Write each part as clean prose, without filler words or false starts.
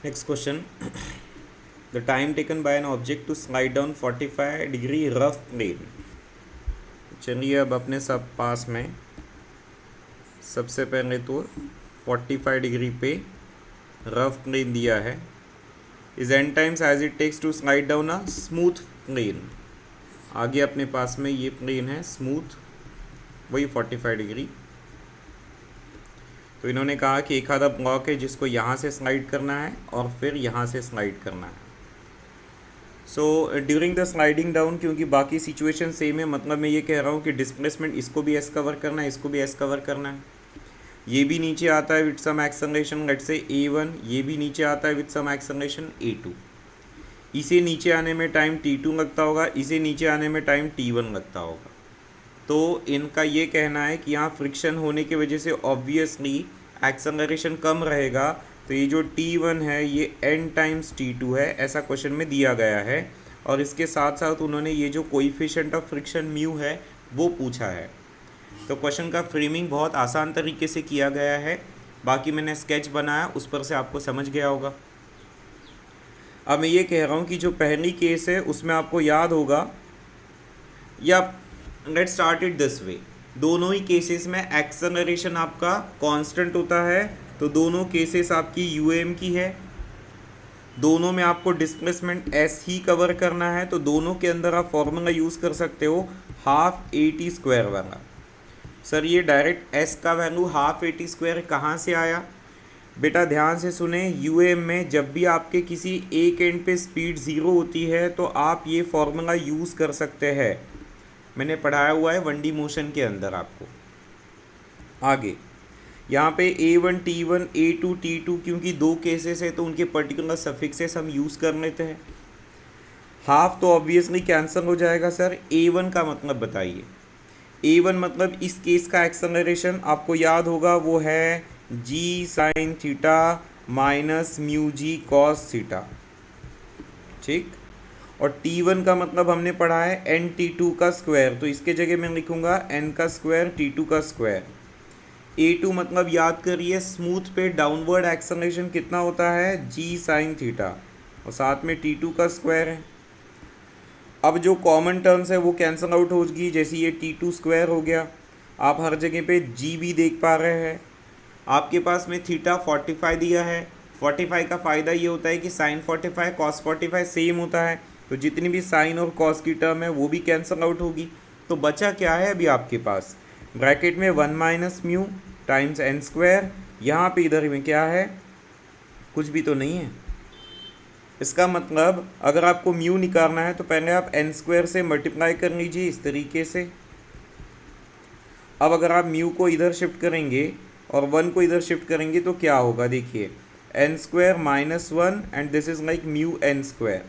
Next question. The time taken by an object to slide down 45-degree rough plane. चलिए अब अपने सब पास में सबसे पहले तो 45 डिग्री पे रफ प्लेन दिया है is n times as it takes to slide down a smooth plane. आगे अपने पास में ये प्लेन है स्मूथ, वही 45 डिग्री। तो इन्होंने कहा कि एक आधा ब्लॉक है जिसको यहाँ से स्लाइड करना है और फिर यहाँ से स्लाइड करना है। So during the sliding down, क्योंकि बाकी सिचुएशन सेम है, मतलब मैं ये कह रहा हूँ कि डिस्प्लेसमेंट इसको भी एस कवर करना है, इसको भी एस कवर करना है। ये भी नीचे आता है with some acceleration let's say a1, ये भी नीचे आता है विथ सम एक्सेलरेशन a2। इसे नीचे आने में टाइम t2 लगता होगा, इसे नीचे आने में टाइम t1 लगता होगा। तो इनका ये कहना है कि यहाँ फ्रिक्शन होने की वजह से ऑब्वियसली एक्सेलरेशन कम रहेगा। तो ये जो t1 है ये n टाइम्स t2 है, ऐसा क्वेश्चन में दिया गया है। और इसके साथ साथ उन्होंने ये जो कोएफिशिएंट ऑफ फ्रिक्शन म्यू है वो पूछा है। तो क्वेश्चन का फ्रेमिंग बहुत आसान तरीके से किया गया है, बाकी मैंने स्केच बनाया उस पर से आपको समझ गया होगा। अब मैं ये कह रहा हूँ कि जो पहली केस है उसमें आपको याद होगा, या let start it this way, दोनों ही केसेस में एक्सेलरेशन आपका कांस्टेंट होता है। तो दोनों केसेस आपकी यूएम की है, दोनों में आपको डिस्प्लेसमेंट एस ही कवर करना है। तो दोनों के अंदर आप फॉर्मूला यूज़ कर सकते हो हाफ AT स्क्वायर वाला। सर ये डायरेक्ट एस का वैल्यू हाफ AT स्क्वायर कहाँ से आया? बेटा ध्यान से सुने, यूएम में जब भी आपके किसी एक एंड पे स्पीड ज़ीरो होती है तो आप ये फॉर्मूला यूज़ कर सकते हैं। मैंने पढ़ाया हुआ है 1D मोशन के अंदर आपको। आगे यहाँ पे A1 T1 A2 T2, क्योंकि दो केसेस है तो उनके पर्टिकुलर सफिक्सेस हम यूज़ कर लेते हैं। हाफ तो ऑब्वियसली कैंसिल हो जाएगा। सर A1 का मतलब बताइए। A1 मतलब इस केस का एक्सेलरेशन आपको याद होगा, वो है g sin theta minus mu G cos theta, ठीक। और T1 का मतलब हमने पढ़ा है n T2 का स्क्वायर, तो इसके जगह मैं लिखूंगा n का स्क्वायर T2 का स्क्वायर। A2 मतलब याद करिए स्मूथ पे डाउनवर्ड एक्सेलरेशन कितना होता है, g sin थीटा, और साथ में T2 का स्क्वायर है। अब जो कॉमन टर्म्स है वो कैंसिल आउट होगी, जैसे ये T2 स्क्वायर हो गया। आप हर जगह पे g भी देख पा रहे हैं। आपके पास में थीटा 45 दिया है। 45 का फ़ायदा ये होता है कि साइन 45 कॉस 45 सेम होता है, तो जितनी भी साइन और कॉस की टर्म है वो भी कैंसिल आउट होगी। तो बचा क्या है अभी आपके पास, ब्रैकेट में 1 minus mu times n square. यहाँ पे इधर में क्या है, कुछ भी तो नहीं है। इसका मतलब अगर आपको म्यू निकालना है तो पहले आप n स्क्वायर से मल्टीप्लाई कर लीजिए इस तरीके से। अब अगर आप म्यू को इधर शिफ्ट करेंगे और 1 को इधर शिफ्ट करेंगे तो क्या होगा, देखिए n square minus 1 and this is like mu n square.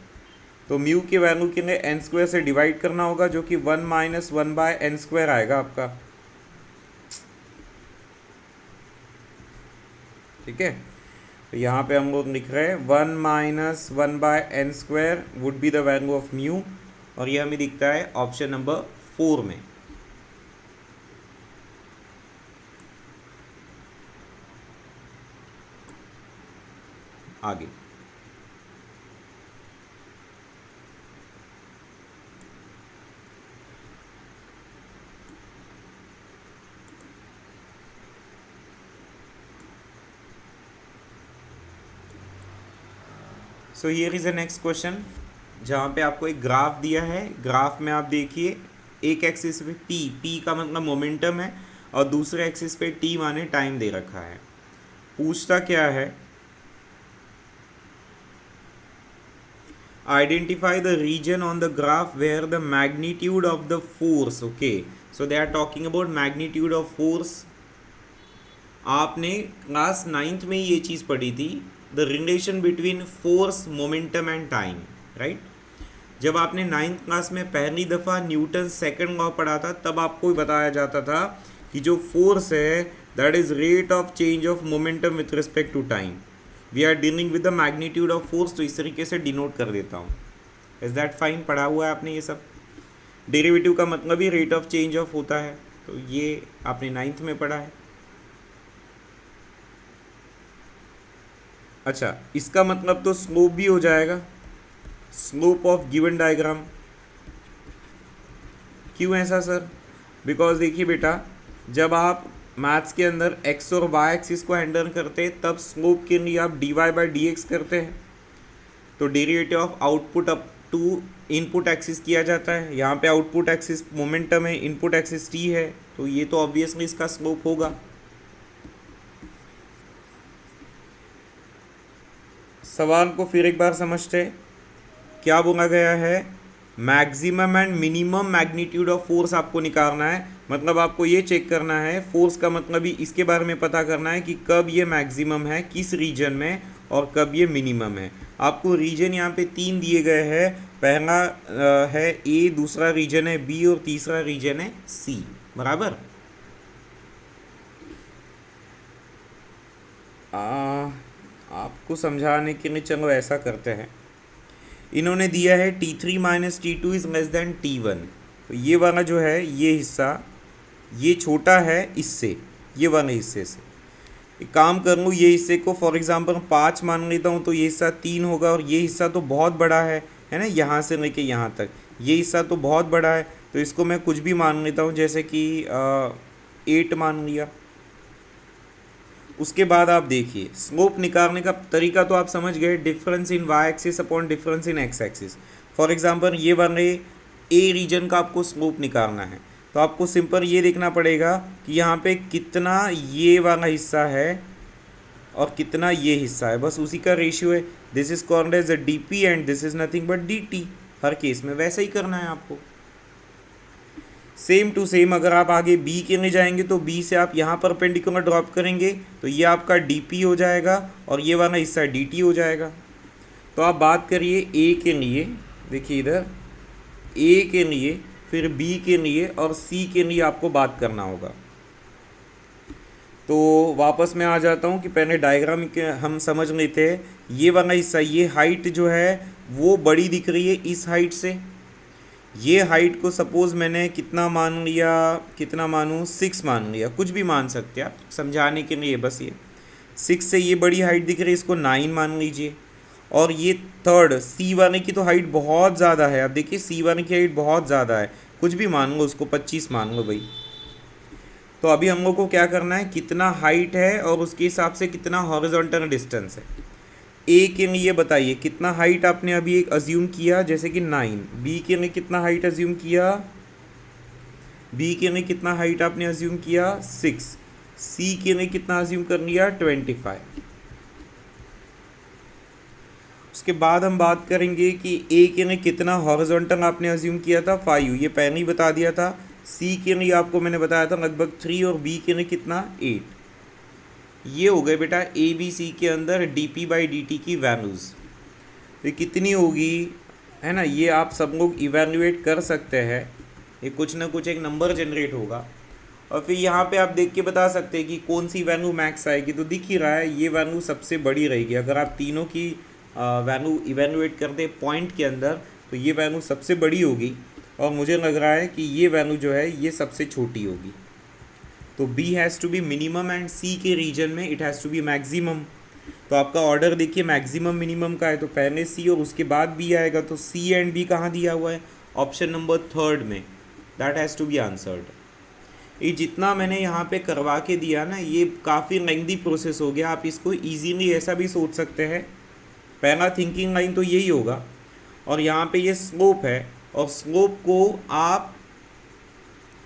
तो म्यू के वैल्यू के लिए n स्क्वायर से डिवाइड करना होगा, जो कि 1 माइनस 1 बाय n स्क्वायर आएगा आपका, ठीक है। तो यहाँ पे हम लोग लिख रहे हैं 1 minus 1 by n square would be the value of mu, और ये हमें दिखता है ऑप्शन नंबर 4 में। आगे so here is the next question, जहाँ पे आपको एक ग्राफ दिया है। ग्राफ में आप देखिए एक एक्सिस पे p का मतलब मोमेंटम है और दूसरे एक्सिस पे t माने टाइम दे रखा है। पूछता क्या है, identify the region on the graph where the magnitude of the force, okay, so they are talking about magnitude of force. आपने क्लास 9th में ये चीज़ पढ़ी थी, the relation between force momentum and time, right. जब आपने 9th class में पहली दफ़ा न्यूटन सेकंड लॉ पढ़ा था तब आपको बताया जाता था कि जो फोर्स है that is rate of change of momentum with respect to time. We are dealing with the magnitude of force, तो इस तरीके से डिनोट कर देता हूँ। Is that fine? पढ़ा हुआ है आपने ये सब। डेरिवेटिव का मतलब ही रेट ऑफ चेंज ऑफ होता है, तो ये आपने 9th में पढ़ा है। अच्छा, इसका मतलब तो स्लोप भी हो जाएगा, स्लोप ऑफ गिवन डायग्राम। क्यों ऐसा सर? बिकॉज देखिए बेटा, जब आप मैथ्स के अंदर एक्स और वाई एक्सिस को हैंडल करते हैं तब स्लोप के लिए आप D Y by D X करते हैं, तो derivative of output up to input axis किया जाता है। यहाँ पे आउटपुट एक्सिस मोमेंटम है, इनपुट एक्सिस टी है, तो ये तो ऑब्वियसली इसका स्लोप होगा। सवाल को फिर एक बार समझते हैं। क्या बोला गया है? Maximum and minimum magnitude of force आपको निकालना है। मतलब आपको ये चेक करना है, फोर्स का मतलब ही इसके बारे में पता करना है कि कब ये मैक्सिमम है किस रीजन में और कब ये मिनिमम है। आपको रीजन यहाँ पे 3 दिए गए हैं। पहला है ए, दूसरा रीजन है बी और तीसरा रीजन है सी। बराबर। आपको समझाने के लिए चलो ऐसा करते हैं। इन्होंने दिया है T3 minus T2 is less than T1। तो ये वाला जो है, ये हिस्सा ये छोटा है इससे, ये वाले हिस्से से। एक काम कर लूँ, ये हिस्से को फॉर एग्जांपल 5 मान लेता हूँ, तो ये हिस्सा 3 होगा। और ये हिस्सा तो बहुत बड़ा है ना, यहाँ से लेके यहाँ तक ये हिस्सा तो बहुत बड़ा है, तो इसको मैं कुछ भी मान लेता हूँ, जैसे कि 8 मान लिया। उसके बाद आप देखिए, स्लोप निकालने का तरीका तो आप समझ गए, difference in Y axis upon difference in X axis. For example ये वाले ए रीजन का आपको स्लोप निकालना है, तो आपको सिंपल ये देखना पड़ेगा कि यहाँ पे कितना ये वाला हिस्सा है और कितना ये हिस्सा है, बस उसी का रेशियो है। This is called as a D P and this is nothing but D T. हर केस में वैसा ही करना है आपको, सेम टू सेम। अगर आप आगे बी के लिए जाएंगे तो बी से आप यहाँ परपेंडिकुलर ड्रॉप करेंगे, तो ये आपका डी पी हो जाएगा और ये वाला हिस्सा डी टी हो जाएगा। तो आप बात करिए ए के लिए, देखिए इधर ए के लिए, फिर बी के लिए और सी के लिए आपको बात करना होगा। तो वापस मैं आ जाता हूँ कि पहले डायग्राम के हम समझ लेते हैं। ये वाला हिस्सा, ये हाइट जो है वो बड़ी दिख रही है इस हाइट से। ये हाइट को सपोज़ मैंने कितना मान लिया, कितना मानूँ, 6 मान लिया, कुछ भी मान सकते हैं आप समझाने के लिए। बस ये 6 से ये बड़ी हाइट दिख रही है, इसको 9 मान लीजिए। और ये थर्ड सी वाले की तो हाइट बहुत ज़्यादा है। आप देखिए सी वाले की हाइट बहुत ज़्यादा है, कुछ भी मान लो, उसको 25 मान लो भाई। तो अभी हम लोग को क्या करना है, कितना हाइट है और उसके हिसाब से कितना हॉरिजॉन्टल डिस्टेंस है। ए के लिए बताइए कितना हाइट आपने अभी एक अज्यूम किया, जैसे कि 9। बी के लिए कितना हाइट अज्यूम किया, बी के लिए कितना हाइट आपने अज्यूम किया, 6। सी के लिए कितना अज्यूम कर लिया, 25। उसके बाद हम बात करेंगे कि ए के लिए कितना हॉरिजॉन्टल आपने अज्यूम किया था, 5। ये पहले ही बता दिया था। सी के लिए आपको मैंने बताया था लगभग 3 और बी के लिए कितना, 8। ये हो गए बेटा ए बी सी के अंदर D P by D T की वैल्यूज़। तो कितनी होगी, है ना, ये आप सब लोग इवेल्युएट कर सकते हैं। ये कुछ ना कुछ एक नंबर जनरेट होगा और फिर यहाँ पे आप देख के बता सकते हैं कि कौन सी वैल्यू मैक्स आएगी। तो दिख ही रहा है ये वैल्यू सबसे बड़ी रहेगी। अगर आप तीनों की वैल्यू इवेल्युएट करते हैं पॉइंट के अंदर, तो ये वैल्यू सबसे बड़ी होगी और मुझे लग रहा है कि ये वैल्यू जो है ये सबसे छोटी होगी। तो B has to be minimum and C के रीजन में it has to be maximum. तो आपका ऑर्डर देखिए मैक्सिमम मिनिमम का है, तो पहले C और उसके बाद B आएगा। तो C एंड B कहाँ दिया हुआ है, ऑप्शन नंबर 3 में। That has to be answered. ये जितना मैंने यहाँ पे करवा के दिया ना, ये काफ़ी लेंथी प्रोसेस हो गया। आप इसको ईजीली ऐसा भी सोच सकते हैं, पहला थिंकिंग लाइन तो यही होगा। और यहाँ पे ये स्लोप है और स्लोप को आप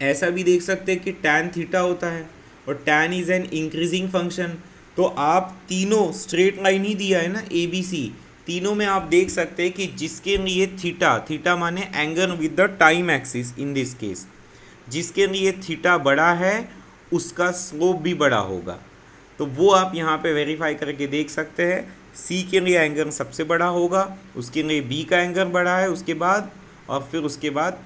ऐसा भी देख सकते हैं कि tan थीटा होता है और tan is an increasing function. तो आप तीनों स्ट्रेट लाइन ही दिया है ना, ए बी सी, तीनों में आप देख सकते हैं कि जिसके लिए थीटा, थीटा माने angle with the time axis in this case, जिसके लिए थीटा बड़ा है उसका स्लोप भी बड़ा होगा। तो वो आप यहाँ पे वेरीफाई करके देख सकते हैं। सी के लिए एंगल सबसे बड़ा होगा, उसके लिए बी का एंगल बड़ा है उसके बाद, और फिर उसके बाद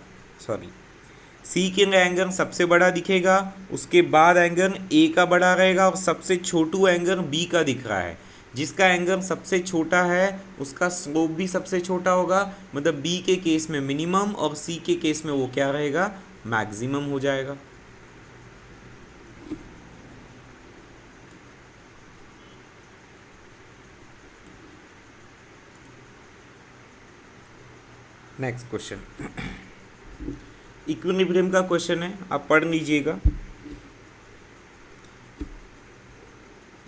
सी के लिए एंगल सबसे बड़ा दिखेगा, उसके बाद एंगल ए का बड़ा रहेगा और सबसे छोटू एंगल बी का दिख रहा है। जिसका एंगल सबसे छोटा है उसका स्लोप भी सबसे छोटा होगा। मतलब बी के केस में मिनिमम और सी के केस में वो क्या रहेगा, मैक्सिमम हो जाएगा। नेक्स्ट क्वेश्चन इक्विलिब्रियम का क्वेश्चन है, आप पढ़ लीजिएगा।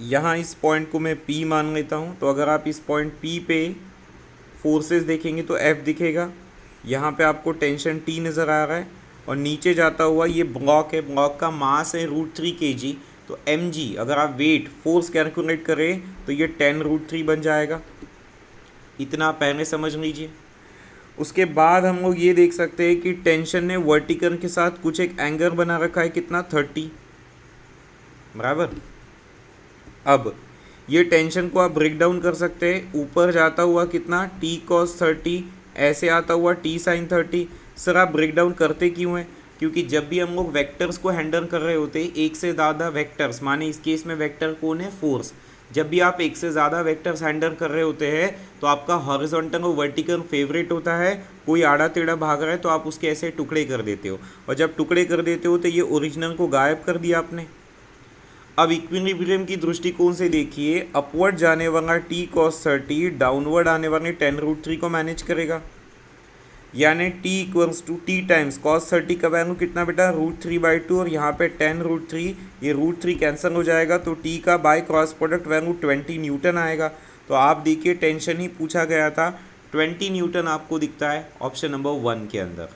यहाँ इस पॉइंट को मैं P मान लेता हूँ, तो अगर आप इस पॉइंट P पे फोर्सेस देखेंगे तो F दिखेगा। यहाँ पे आपको टेंशन T नज़र आ रहा है और नीचे जाता हुआ ये ब्लॉक है, ब्लॉक का मास है √3 kg। तो mg अगर आप वेट फोर्स कैलकुलेट करें तो ये 10√3 बन जाएगा। इतना आप पहले समझ लीजिए। उसके बाद हम लोग ये देख सकते हैं कि टेंशन ने वर्टिकल के साथ कुछ एक एंगल बना रखा है, कितना 30 बराबर। अब ये टेंशन को आप ब्रेक डाउन कर सकते हैं, ऊपर जाता हुआ कितना t cos 30, ऐसे आता हुआ t sin 30। सर आप ब्रेक डाउन करते क्यों हैं? क्योंकि जब भी हम लोग वेक्टर्स को हैंडल कर रहे होते हैं, एक से ज़्यादा वेक्टर्स, माने इस केस में वेक्टर कौन है, फोर्स। जब भी आप एक से ज़्यादा वेक्टर्स हैंडल कर रहे होते हैं तो आपका हॉरिजॉन्टल और वर्टिकल फेवरेट होता है। कोई आड़ा टेढ़ा भाग रहा है तो आप उसके ऐसे टुकड़े कर देते हो, और जब टुकड़े कर देते हो तो ये ओरिजिनल को गायब कर दिया आपने। अब इक्विलिब्रियम की दृष्टिकोण से देखिए, अपवर्ड जाने वाला t cos 30 डाउनवर्ड आने वाले 10√3 को मैनेज करेगा, यानी t equals to t times cos 30 का वैल्यू कितना बेटा, √3/2, और यहाँ पे 10√3, ये √3 कैंसिल हो जाएगा तो t का by cross product value 20 Newton आएगा। तो आप देखिए टेंशन ही पूछा गया था, 20 न्यूटन आपको दिखता है ऑप्शन नंबर 1 के अंदर।